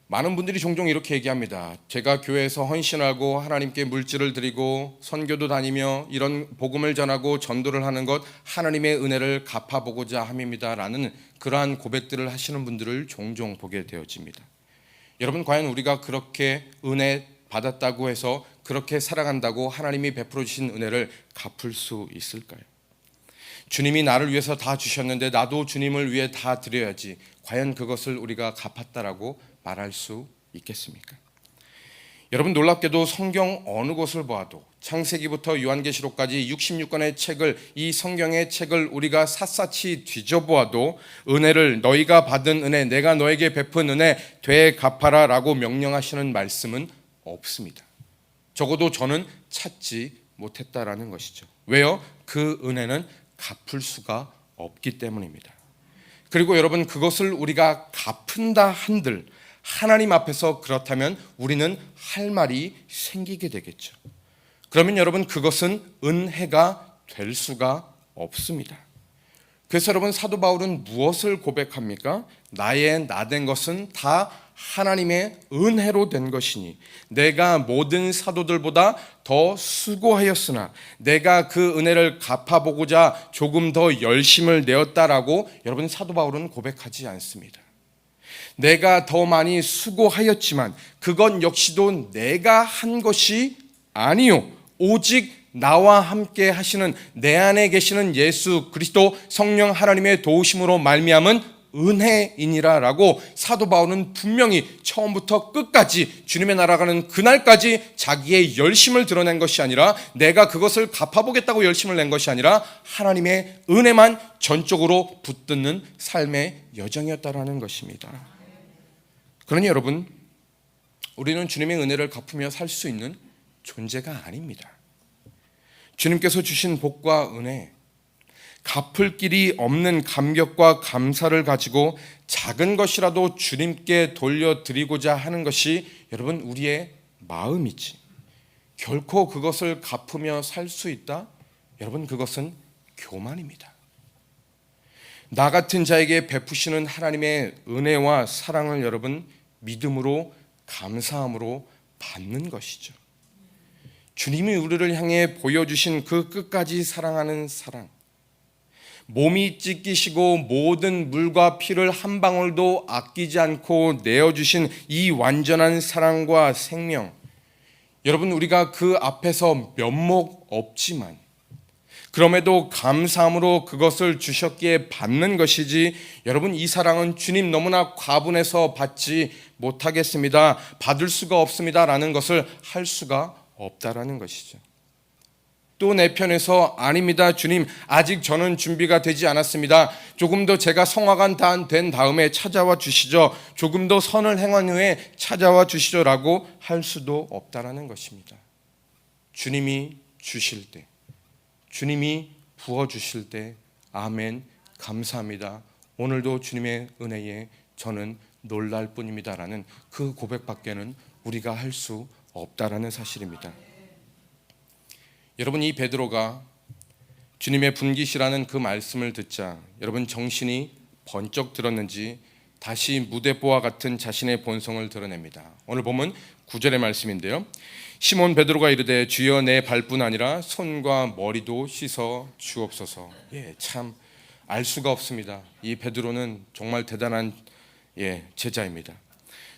S1: 많은 분들이 종종 이렇게 얘기합니다. 제가 교회에서 헌신하고 하나님께 물질을 드리고 선교도 다니며 이런 복음을 전하고 전도를 하는 것 하나님의 은혜를 갚아보고자 함입니다 라는 그러한 고백들을 하시는 분들을 종종 보게 되어집니다. 여러분 과연 우리가 그렇게 은혜 받았다고 해서 그렇게 살아간다고 하나님이 베풀어 주신 은혜를 갚을 수 있을까요? 주님이 나를 위해서 다 주셨는데 나도 주님을 위해 다 드려야지 과연 그것을 우리가 갚았다라고 말할 수 있겠습니까? 여러분 놀랍게도 성경 어느 곳을 보아도 창세기부터 요한계시록까지 66권의 책을 이 성경의 책을 우리가 샅샅이 뒤져보아도 은혜를 너희가 받은 은혜 내가 너에게 베푼 은혜 되갚아라 라고 명령하시는 말씀은 없습니다. 적어도 저는 찾지 못했다라는 것이죠. 왜요? 그 은혜는 갚을 수가 없기 때문입니다. 그리고 여러분 그것을 우리가 갚은다 한들 하나님 앞에서 그렇다면 우리는 할 말이 생기게 되겠죠. 그러면 여러분 그것은 은혜가 될 수가 없습니다. 그래서 여러분 사도 바울은 무엇을 고백합니까? 나의 나된 것은 다 하나님의 은혜로 된 것이니 내가 모든 사도들보다 더 수고하였으나 내가 그 은혜를 갚아보고자 조금 더 열심을 내었다라고 여러분 사도 바울은 고백하지 않습니다. 내가 더 많이 수고하였지만 그건 역시도 내가 한 것이 아니요 오직 나와 함께 하시는 내 안에 계시는 예수 그리스도 성령 하나님의 도우심으로 말미암은 은혜이니라라고 사도 바울은 분명히 처음부터 끝까지 주님의 나라가는 그날까지 자기의 열심을 드러낸 것이 아니라 내가 그것을 갚아보겠다고 열심을 낸 것이 아니라 하나님의 은혜만 전적으로 붙드는 삶의 여정이었다라는 것입니다. 그러니 여러분 우리는 주님의 은혜를 갚으며 살 수 있는 존재가 아닙니다. 주님께서 주신 복과 은혜 갚을 길이 없는 감격과 감사를 가지고 작은 것이라도 주님께 돌려드리고자 하는 것이 여러분 우리의 마음이지 결코 그것을 갚으며 살 수 있다? 여러분 그것은 교만입니다. 나 같은 자에게 베푸시는 하나님의 은혜와 사랑을 여러분 믿음으로 감사함으로 받는 것이죠. 주님이 우리를 향해 보여주신 그 끝까지 사랑하는 사랑, 몸이 찢기시고 모든 물과 피를 한 방울도 아끼지 않고 내어주신 이 완전한 사랑과 생명, 여러분 우리가 그 앞에서 면목 없지만 그럼에도 감사함으로 그것을 주셨기에 받는 것이지, 여러분 이 사랑은 주님 너무나 과분해서 받지 못하겠습니다, 받을 수가 없습니다 라는 것을 할 수가 없다라는 것이죠. 또 내 편에서 아닙니다 주님, 아직 저는 준비가 되지 않았습니다, 조금 더 제가 성화가 된 다음에 찾아와 주시죠, 조금 더 선을 행한 후에 찾아와 주시죠 라고 할 수도 없다라는 것입니다. 주님이 주실 때, 주님이 부어주실 때 아멘 감사합니다, 오늘도 주님의 은혜에 저는 놀랄 뿐입니다 라는 그 고백밖에는 우리가 할 수 없다라는 사실입니다. 여러분 이 베드로가 주님의 분깃이라는 그 말씀을 듣자 여러분 정신이 번쩍 들었는지 다시 무대뽀와 같은 자신의 본성을 드러냅니다. 오늘 보면 9절의 말씀인데요. 시몬 베드로가 이르되 주여 내 발뿐 아니라 손과 머리도 씻어 주옵소서. 참 알 수가 없습니다. 이 베드로는 정말 대단한 제자입니다.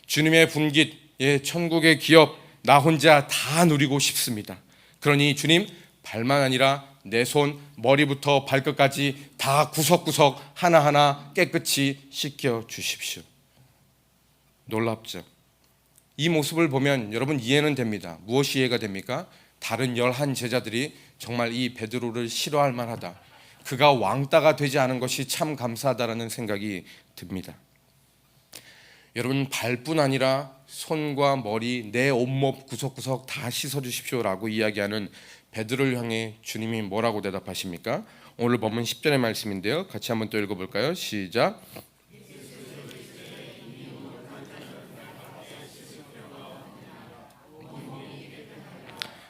S1: 주님의 분깃, 천국의 기업 나 혼자 다 누리고 싶습니다. 그러니 주님 발만 아니라 내 손 머리부터 발끝까지 다 구석구석 하나하나 깨끗이 씻겨 주십시오. 놀랍죠? 이 모습을 보면 여러분 이해는 됩니다. 무엇이 이해가 됩니까? 다른 11 제자들이 정말 이 베드로를 싫어할 만하다, 그가 왕따가 되지 않은 것이 참 감사하다라는 생각이 듭니다. 여러분 발뿐 아니라 손과 머리 내 온몸 구석구석 다 씻어주십시오 라고 이야기하는 베드로를 향해 주님이 뭐라고 대답하십니까? 오늘 본문 10절의 말씀인데요, 같이 한번 또 읽어볼까요? 시작.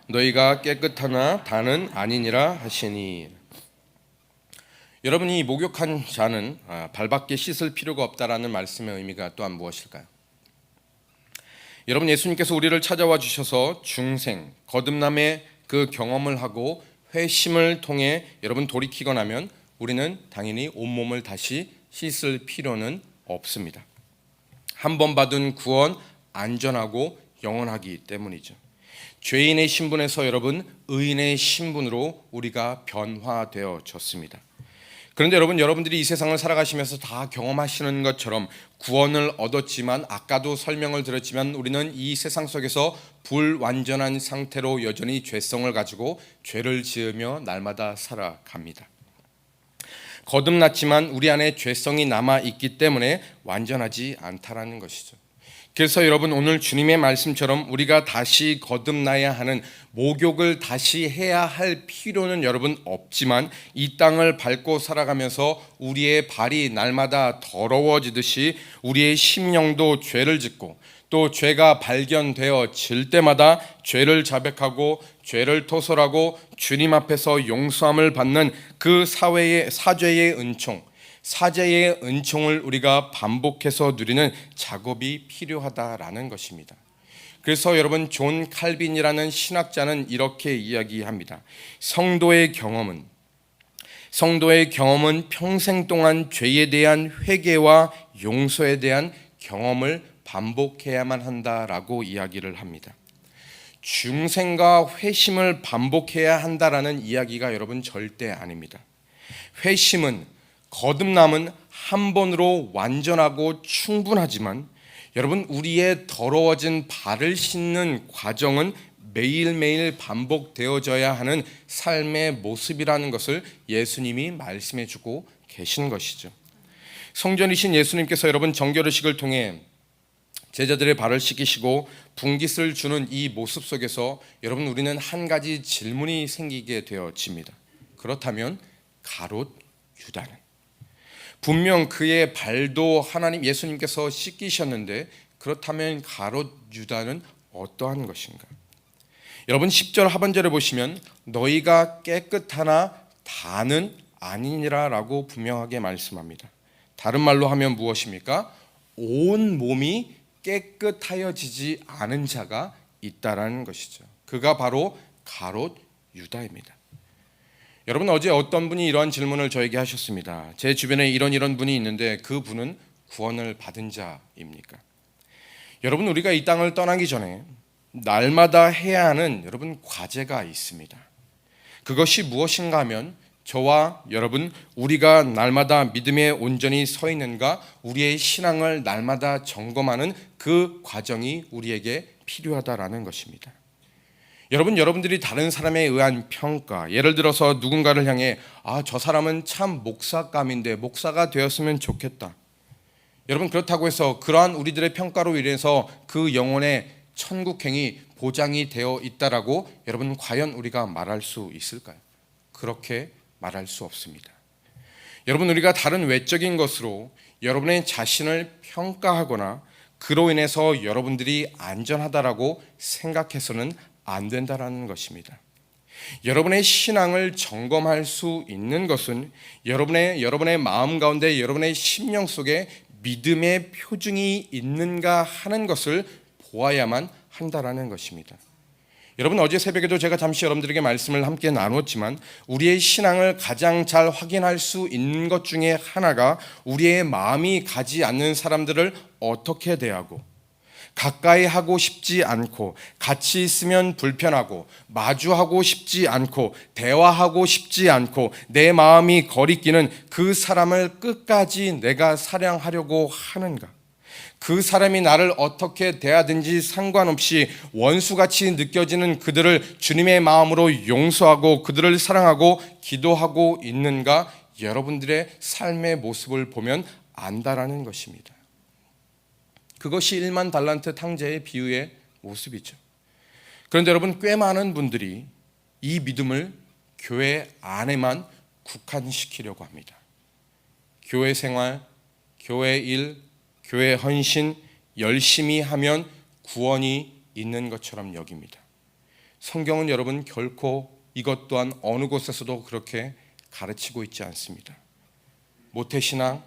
S1: 너희가 깨끗하나 다는 아니니라 하시니. 여러분이 목욕한 자는 발밖에 씻을 필요가 없다라는 말씀의 의미가 또한 무엇일까요? 여러분 예수님께서 우리를 찾아와 주셔서 중생, 거듭남의 그 경험을 하고 회심을 통해 여러분 돌이키고 나면 우리는 당연히 온몸을 다시 씻을 필요는 없습니다. 한 번 받은 구원 안전하고 영원하기 때문이죠. 죄인의 신분에서 여러분 의인의 신분으로 우리가 변화되어졌습니다. 그런데 여러분들이 이 세상을 살아가시면서 다 경험하시는 것처럼 구원을 얻었지만 아까도 설명을 드렸지만 우리는 이 세상 속에서 불완전한 상태로 여전히 죄성을 가지고 죄를 지으며 날마다 살아갑니다. 거듭났지만 우리 안에 죄성이 남아있기 때문에 완전하지 않다라는 것이죠. 그래서 여러분 오늘 주님의 말씀처럼 우리가 다시 거듭나야 하는, 목욕을 다시 해야 할 필요는 여러분 없지만 이 땅을 밟고 살아가면서 우리의 발이 날마다 더러워지듯이 우리의 심령도 죄를 짓고 또 죄가 발견되어질 때마다 죄를 자백하고 죄를 토설하고 주님 앞에서 용서함을 받는 그 사죄의 은총, 사죄의 은총을 우리가 반복해서 누리는 작업이 필요하다라는 것입니다. 그래서 여러분 존 칼빈이라는 신학자는 이렇게 이야기합니다. 성도의 경험은 평생 동안 죄에 대한 회개와 용서에 대한 경험을 반복해야만 한다라고 이야기를 합니다. 중생과 회심을 반복해야 한다라는 이야기가 여러분 절대 아닙니다. 회심은, 거듭남은 한 번으로 완전하고 충분하지만 여러분 우리의 더러워진 발을 씻는 과정은 매일매일 반복되어져야 하는 삶의 모습이라는 것을 예수님이 말씀해 주고 계신 것이죠. 성전이신 예수님께서 여러분 정결의식을 통해 제자들의 발을 씻기시고 분깃을 주는 이 모습 속에서 여러분 우리는 한 가지 질문이 생기게 되어집니다. 그렇다면 가롯 유다는? 분명 그의 발도 하나님 예수님께서 씻기셨는데 그렇다면 가롯 유다는 어떠한 것인가? 여러분 10절 하반절에 보시면 너희가 깨끗하나 다는 아니니라라고 분명하게 말씀합니다. 다른 말로 하면 무엇입니까? 온 몸이 깨끗하여지지 않은 자가 있다라는 것이죠. 그가 바로 가롯 유다입니다. 여러분, 어제 어떤 분이 이러한 질문을 저에게 하셨습니다. 제 주변에 이런 분이 있는데 그 분은 구원을 받은 자입니까? 여러분, 우리가 이 땅을 떠나기 전에 날마다 해야 하는 여러분 과제가 있습니다. 그것이 무엇인가 하면 저와 여러분, 우리가 날마다 믿음에 온전히 서 있는가, 우리의 신앙을 날마다 점검하는 그 과정이 우리에게 필요하다라는 것입니다. 여러분들이 다른 사람에 의한 평가, 예를 들어서 누군가를 향해 저 사람은 참 목사감인데 목사가 되었으면 좋겠다. 여러분, 그렇다고 해서 그러한 우리들의 평가로 인해서 그 영혼의 천국행이 보장이 되어 있다라고 여러분, 과연 우리가 말할 수 있을까요? 그렇게 말할 수 없습니다. 여러분, 우리가 다른 외적인 것으로 여러분의 자신을 평가하거나 그로 인해서 여러분들이 안전하다라고 생각해서는 안 된다라는 것입니다. 여러분의 신앙을 점검할 수 있는 것은 여러분의 마음 가운데, 여러분의 심령 속에 믿음의 표징이 있는가 하는 것을 보아야만 한다라는 것입니다. 여러분, 어제 새벽에도 제가 잠시 여러분들에게 말씀을 함께 나눴지만 우리의 신앙을 가장 잘 확인할 수 있는 것 중에 하나가 우리의 마음이 가지 않는 사람들을 어떻게 대하고, 가까이 하고 싶지 않고, 같이 있으면 불편하고, 마주하고 싶지 않고, 대화하고 싶지 않고, 내 마음이 거리끼는 그 사람을 끝까지 내가 사랑하려고 하는가? 그 사람이 나를 어떻게 대하든지 상관없이 원수같이 느껴지는 그들을 주님의 마음으로 용서하고 그들을 사랑하고 기도하고 있는가? 여러분들의 삶의 모습을 보면 안다라는 것입니다. 그것이 1만 달란트 탕자의 비유의 모습이죠. 그런데 여러분, 꽤 많은 분들이 이 믿음을 교회 안에만 국한시키려고 합니다. 교회 생활, 교회 일, 교회 헌신 열심히 하면 구원이 있는 것처럼 여깁니다. 성경은 여러분 결코 이것 또한 어느 곳에서도 그렇게 가르치고 있지 않습니다. 모태신앙,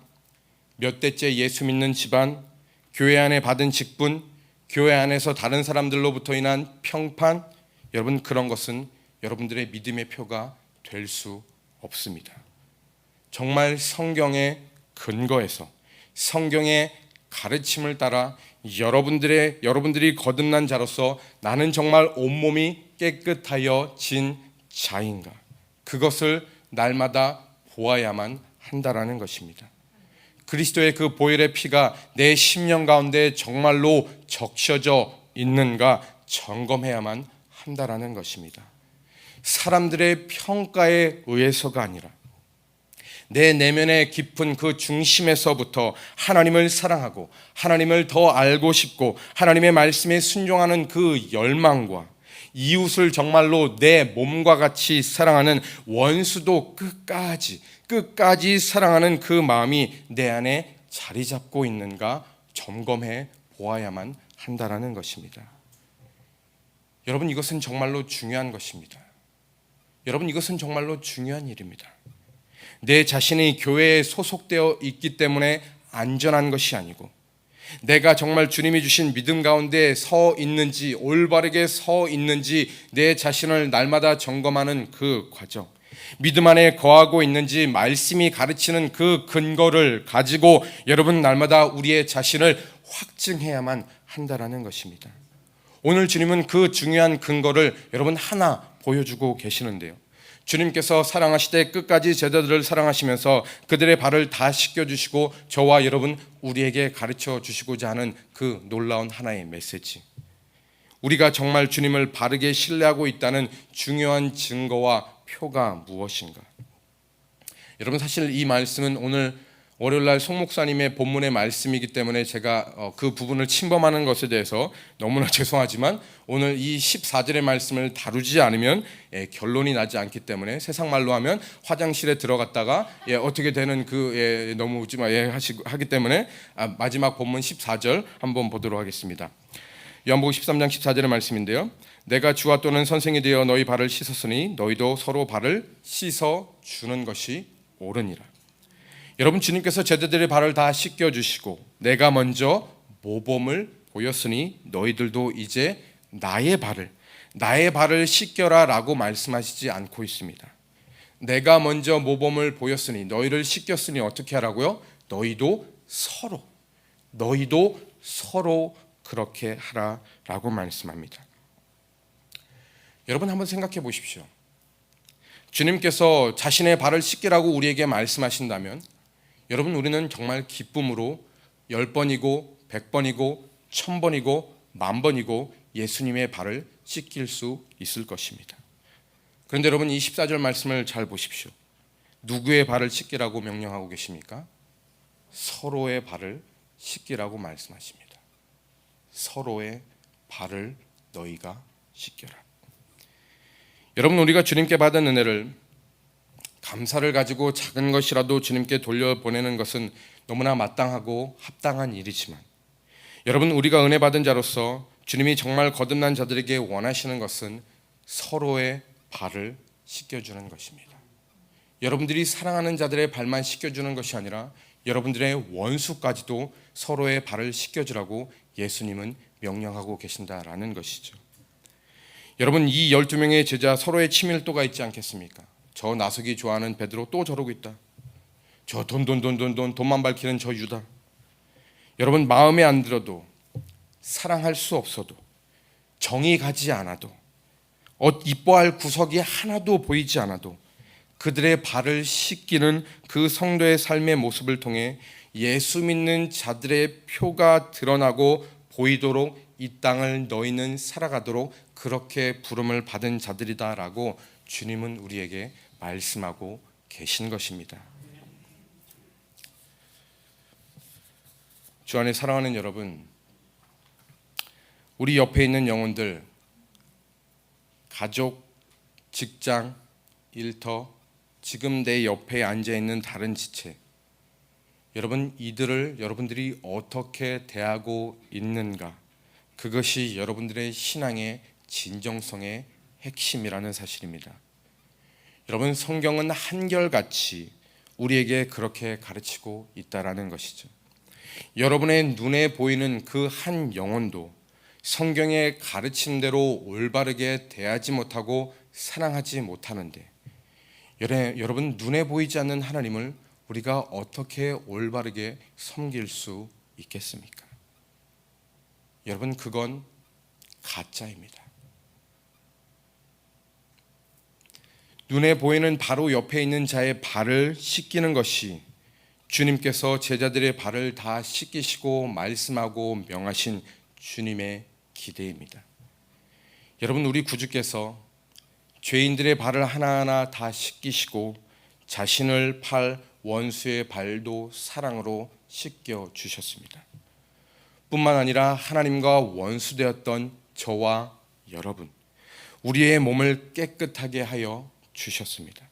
S1: 몇 대째 예수 믿는 집안, 교회 안에 받은 직분, 교회 안에서 다른 사람들로부터 인한 평판, 여러분 그런 것은 여러분들의 믿음의 표가 될 수 없습니다. 정말 성경의 근거에서 성경의 가르침을 따라 여러분들이 거듭난 자로서 나는 정말 온몸이 깨끗하여진 자인가, 그것을 날마다 보아야만 한다라는 것입니다. 그리스도의 그 보혈의 피가 내 심령 가운데 정말로 적셔져 있는가 점검해야만 한다라는 것입니다. 사람들의 평가에 의해서가 아니라 내 내면의 깊은 그 중심에서부터 하나님을 사랑하고 하나님을 더 알고 싶고 하나님의 말씀에 순종하는 그 열망과 이웃을 정말로 내 몸과 같이 사랑하는, 원수도 끝까지 사랑하는 그 마음이 내 안에 자리 잡고 있는가 점검해 보아야만 한다라는 것입니다. 여러분, 이것은 정말로 중요한 것입니다. 여러분, 이것은 정말로 중요한 일입니다. 내 자신이 교회에 소속되어 있기 때문에 안전한 것이 아니고, 내가 정말 주님이 주신 믿음 가운데 서 있는지, 올바르게 서 있는지 내 자신을 날마다 점검하는 그 과정, 믿음 안에 거하고 있는지 말씀이 가르치는 그 근거를 가지고 여러분 날마다 우리의 자신을 확증해야만 한다라는 것입니다. 오늘 주님은 그 중요한 근거를 여러분 하나 보여주고 계시는데요. 주님께서 사랑하시되 끝까지 제자들을 사랑하시면서 그들의 발을 다 씻겨주시고 저와 여러분 우리에게 가르쳐 주시고자 하는 그 놀라운 하나의 메시지, 우리가 정말 주님을 바르게 신뢰하고 있다는 중요한 증거와 표가 무엇인가? 여러분, 사실 이 말씀은 오늘 월요일날 송 목사님의 본문의 말씀이기 때문에 제가 그 부분을 침범하는 것에 대해서 너무나 죄송하지만 오늘 이 14절의 말씀을 다루지 않으면 결론이 나지 않기 때문에, 세상 말로 하면 화장실에 들어갔다가 어떻게 되는 너무 웃지 하기 때문에 마지막 본문 14절 한번 보도록 하겠습니다. 요한복음 13장 14절의 말씀인데요. 내가 주와 또는 선생이 되어 너희 발을 씻었으니 너희도 서로 발을 씻어 주는 것이 옳으니라. 여러분, 주님께서 제자들의 발을 다 씻겨주시고 내가 먼저 모범을 보였으니 너희들도 이제 나의 발을 씻겨라 라고 말씀하시지 않고 있습니다. 내가 먼저 모범을 보였으니 너희를 씻겼으니 어떻게 하라고요? 너희도 서로 그렇게 하라라고 말씀합니다. 여러분, 한번 생각해 보십시오. 주님께서 자신의 발을 씻기라고 우리에게 말씀하신다면 여러분, 우리는 정말 기쁨으로 10번이고 100번이고 1000번이고 10,000번이고 예수님의 발을 씻길 수 있을 것입니다. 그런데 여러분, 이 14절 말씀을 잘 보십시오. 누구의 발을 씻기라고 명령하고 계십니까? 서로의 발을 씻기라고 말씀하십니다. 서로의 발을 너희가 씻겨라. 여러분, 우리가 주님께 받은 은혜를 감사를 가지고 작은 것이라도 주님께 돌려보내는 것은 너무나 마땅하고 합당한 일이지만 여러분, 우리가 은혜 받은 자로서 주님이 정말 거듭난 자들에게 원하시는 것은 서로의 발을 씻겨주는 것입니다. 여러분들이 사랑하는 자들의 발만 씻겨주는 것이 아니라 여러분들의 원수까지도 서로의 발을 씻겨주라고 예수님은 명령하고 계신다라는 것이죠. 여러분, 이 12명의 제자 서로의 친밀도가 있지 않겠습니까? 저 나서기 좋아하는 베드로 또 저러고 있다. 저 돈만 밝히는 저 유다. 여러분, 마음에 안 들어도 사랑할 수 없어도 정이 가지 않아도 이뻐할 구석이 하나도 보이지 않아도 그들의 발을 씻기는 그 성도의 삶의 모습을 통해 예수 믿는 자들의 표가 드러나고 보이도록 이 땅을 너희는 살아가도록 그렇게 부름을 받은 자들이다라고 주님은 우리에게 말씀하고 계신 것입니다. 주 안에 사랑하는 여러분, 우리 옆에 있는 영혼들, 가족, 직장, 일터, 지금 내 옆에 앉아있는 다른 지체, 여러분, 이들을 여러분들이 어떻게 대하고 있는가, 그것이 여러분들의 신앙의 진정성의 핵심이라는 사실입니다. 여러분, 성경은 한결같이 우리에게 그렇게 가르치고 있다라는 것이죠. 여러분의 눈에 보이는 그 한 영혼도 성경의 가르친 대로 올바르게 대하지 못하고 사랑하지 못하는데 여러분, 눈에 보이지 않는 하나님을 우리가 어떻게 올바르게 섬길 수 있겠습니까? 여러분, 그건 가짜입니다. 눈에 보이는 바로 옆에 있는 자의 발을 씻기는 것이 주님께서 제자들의 발을 다 씻기시고 말씀하고 명하신 주님의 기대입니다. 여러분, 우리 구주께서 죄인들의 발을 하나하나 다 씻기시고 자신을 팔 원수의 발도 사랑으로 씻겨 주셨습니다. 뿐만 아니라 하나님과 원수되었던 저와 여러분, 우리의 몸을 깨끗하게 하여 주셨습니다.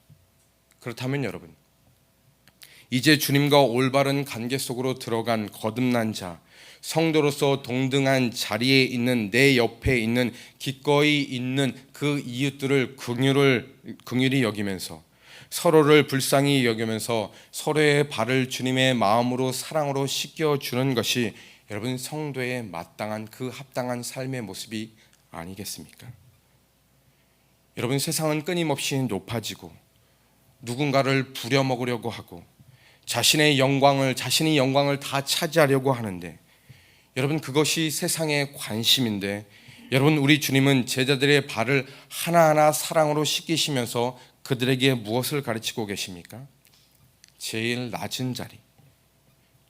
S1: 그렇다면 여러분, 이제 주님과 올바른 관계 속으로 들어간 거듭난 자, 성도로서 동등한 자리에 있는 내 옆에 있는 기꺼이 있는 그 이웃들을 긍휼히 여기면서 서로를 불쌍히 여기면서 서로의 발을 주님의 마음으로 사랑으로 씻겨주는 것이 여러분, 성도의 마땅한 그 합당한 삶의 모습이 아니겠습니까? 여러분, 세상은 끊임없이 높아지고 누군가를 부려먹으려고 하고 자신이 영광을 다 차지하려고 하는데 여러분, 그것이 세상의 관심인데 여러분, 우리 주님은 제자들의 발을 하나하나 사랑으로 씻기시면서 그들에게 무엇을 가르치고 계십니까? 제일 낮은 자리,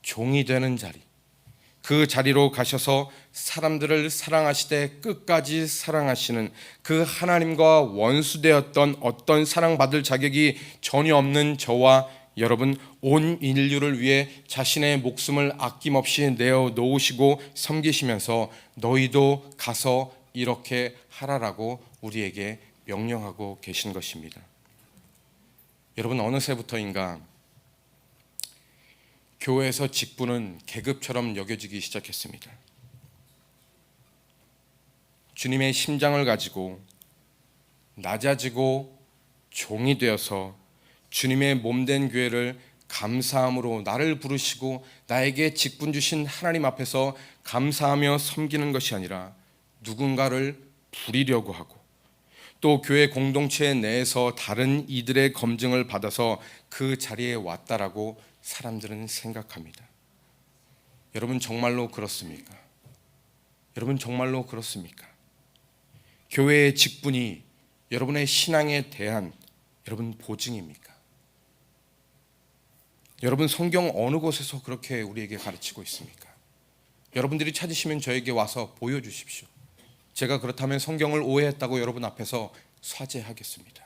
S1: 종이 되는 자리, 그 자리로 가셔서 사람들을 사랑하시되 끝까지 사랑하시는 그 하나님과 원수되었던 어떤 사랑받을 자격이 전혀 없는 저와 여러분, 온 인류를 위해 자신의 목숨을 아낌없이 내어 놓으시고 섬기시면서 너희도 가서 이렇게 하라라고 우리에게 명령하고 계신 것입니다. 여러분, 어느새부터인가 교회에서 직분은 계급처럼 여겨지기 시작했습니다. 주님의 심장을 가지고 낮아지고 종이 되어서 주님의 몸된 교회를 감사함으로 나를 부르시고 나에게 직분 주신 하나님 앞에서 감사하며 섬기는 것이 아니라 누군가를 부리려고 하고, 또 교회 공동체 내에서 다른 이들의 검증을 받아서 그 자리에 왔다라고 사람들은 생각합니다. 여러분 정말로 그렇습니까? 여러분 정말로 그렇습니까? 교회의 직분이 여러분의 신앙에 대한 여러분 보증입니까? 여러분 성경 어느 곳에서 그렇게 우리에게 가르치고 있습니까? 여러분들이 찾으시면 저에게 와서 보여주십시오. 제가 그렇다면 성경을 오해했다고 여러분 앞에서 사죄하겠습니다.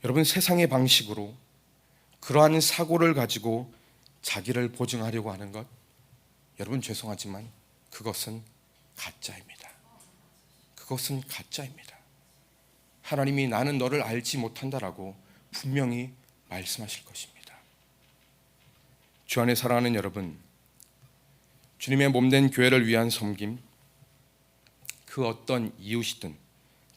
S1: 여러분 세상의 방식으로 그러한 사고를 가지고 자기를 보증하려고 하는 것, 여러분 죄송하지만 그것은 가짜입니다. 그것은 가짜입니다. 하나님이 나는 너를 알지 못한다라고 분명히 말씀하실 것입니다. 주 안에 사랑하는 여러분, 주님의 몸된 교회를 위한 섬김, 그 어떤 이웃이든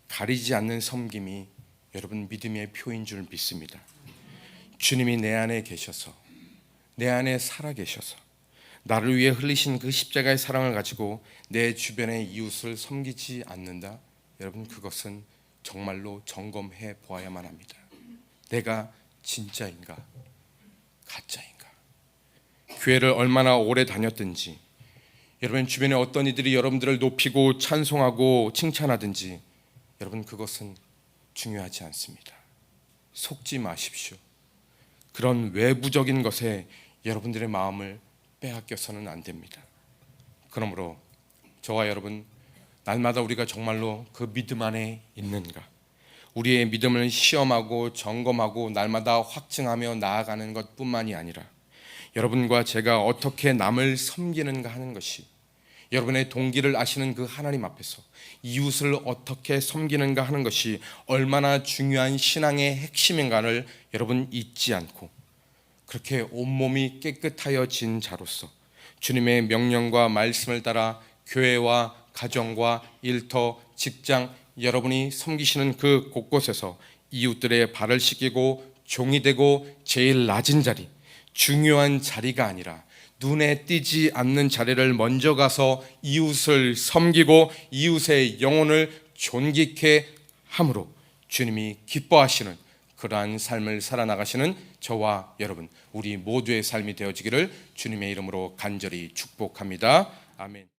S1: 가리지 않는 섬김이 여러분 믿음의 표인 줄 믿습니다. 주님이 내 안에 계셔서, 내 안에 살아 계셔서 나를 위해 흘리신 그 십자가의 사랑을 가지고 내 주변의 이웃을 섬기지 않는다? 여러분 그것은 정말로 점검해 보아야만 합니다. 내가 진짜인가 가짜인가? 교회를 얼마나 오래 다녔든지, 여러분 주변에 어떤 이들이 여러분들을 높이고 찬송하고 칭찬하든지, 여러분 그것은 중요하지 않습니다. 속지 마십시오. 그런 외부적인 것에 여러분들의 마음을 빼앗겨서는 안 됩니다. 그러므로 저와 여러분, 날마다 우리가 정말로 그 믿음 안에 있는가, 우리의 믿음을 시험하고 점검하고 날마다 확증하며 나아가는 것뿐만이 아니라 여러분과 제가 어떻게 남을 섬기는가 하는 것이, 여러분의 동기를 아시는 그 하나님 앞에서 이웃을 어떻게 섬기는가 하는 것이 얼마나 중요한 신앙의 핵심인가를 여러분 잊지 않고, 그렇게 온몸이 깨끗하여진 자로서 주님의 명령과 말씀을 따라 교회와 가정과 일터, 직장, 여러분이 섬기시는 그 곳곳에서 이웃들의 발을 씻기고 종이 되고 제일 낮은 자리, 중요한 자리가 아니라 눈에 띄지 않는 자리를 먼저 가서 이웃을 섬기고 이웃의 영혼을 존귀케 함으로 주님이 기뻐하시는 그러한 삶을 살아나가시는 저와 여러분, 우리 모두의 삶이 되어지기를 주님의 이름으로 간절히 축복합니다. 아멘.